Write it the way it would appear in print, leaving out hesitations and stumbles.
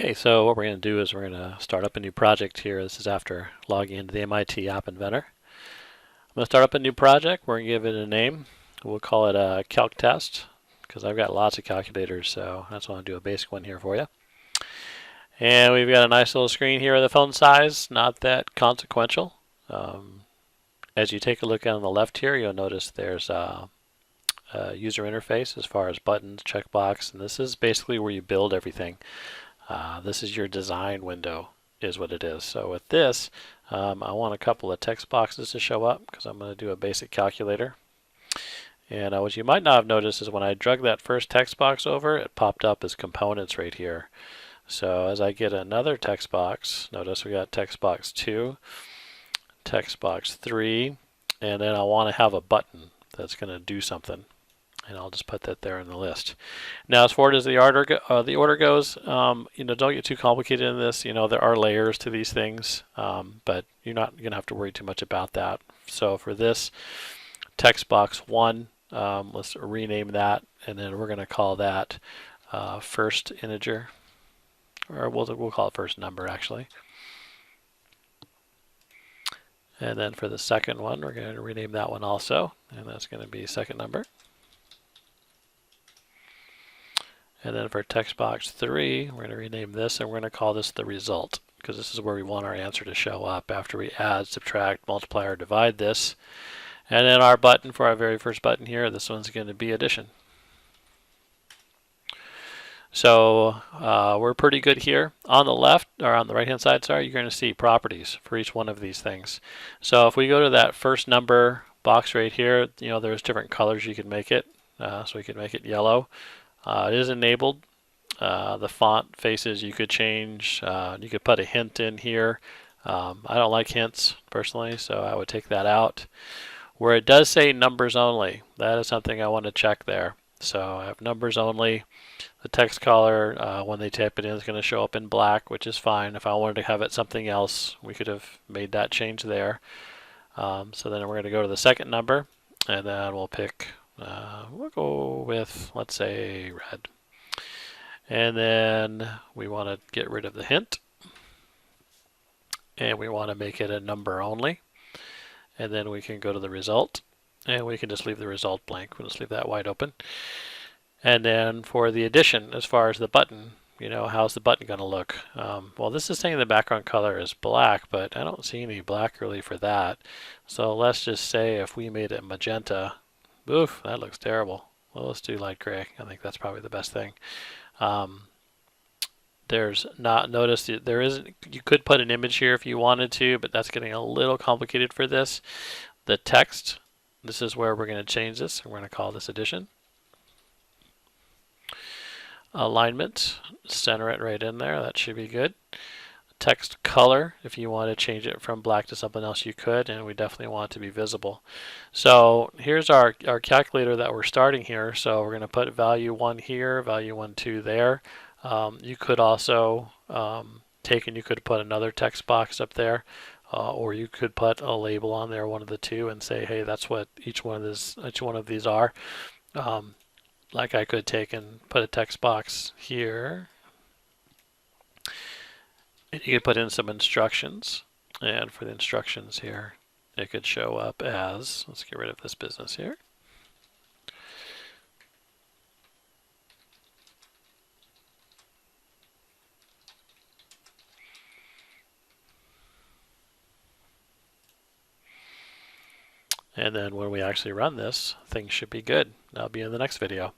Okay, so what we're going to do is we're going to start up a new project here. This is after logging into the MIT App Inventor. I'm going to start up a new project. We're going to give it a name. We'll call it a calc test because I've got lots of calculators, so I just want to do a basic one here for you. And we've got a nice little screen here with the font size, not that consequential. As you take a look on the left here, you'll notice there's a user interface as far as buttons, checkbox, and this is basically where you build everything. This is your design window is what it is. So with this, I want a couple of text boxes to show up because I'm going to do a basic calculator. And what you might not have noticed is when I drug that first text box over, it popped up as components right here. So as I get another text box, notice we got text box 2, text box 3, and then I want to have a button that's going to do something. And I'll just put that there in the list. Now, as far as the order goes, don't get too complicated in this. There are layers to these things, but you're not going to have to worry too much about that. So for this text box 1, let's rename that, and then we're going to call that first integer, or we'll call it first number actually. And then for the second one, we're going to rename that one also, and that's going to be second number. And then for text box 3, we're going to rename this and we're going to call this the result because this is where we want our answer to show up after we add, subtract, multiply, or divide this. And then our button for our very first button here, this one's going to be addition. So we're pretty good here. On the left, or on the right hand side, sorry, you're going to see properties for each one of these things. So if we go to that first number box right here, there's different colors you can make it. So we can make it yellow. It is enabled. The font faces you could change. You could put a hint in here. I don't like hints personally, so I would take that out. Where it does say numbers only, that is something I want to check there. So I have numbers only. The text color, when they type it in, is going to show up in black, which is fine. If I wanted to have it something else, we could have made that change there. So then we're going to go to the second number, and then we'll pick. We'll go with, let's say, red. And then we want to get rid of the hint. And we want to make it a number only. And then we can go to the result. And we can just leave the result blank. We'll just leave that wide open. And then for the addition, as far as the button, how's the button going to look? Well, this is saying the background color is black, but I don't see any black really for that. So let's just say if we made it magenta, oof, that looks terrible. Well, let's do light gray. I think that's probably the best thing. There's not, notice there isn't, you could put an image here if you wanted to, but that's getting a little complicated for this. The text, this is where we're going to change this. We're going to call this addition. Alignment, center it right in there. That should be good. Text color, if you want to change it from black to something else, you could, and we definitely want it to be visible. So here's our calculator that we're starting here. So we're going to put value 1 here, value 1, 2 there. You could also you could put another text box up there, or you could put a label on there, one of the two, and say, hey, that's what each one of these are. Like I could take and put a text box here. And you could put in some instructions, and for the instructions here, it could show up as, let's get rid of this business here. And then when we actually run this, things should be good. That'll be in the next video.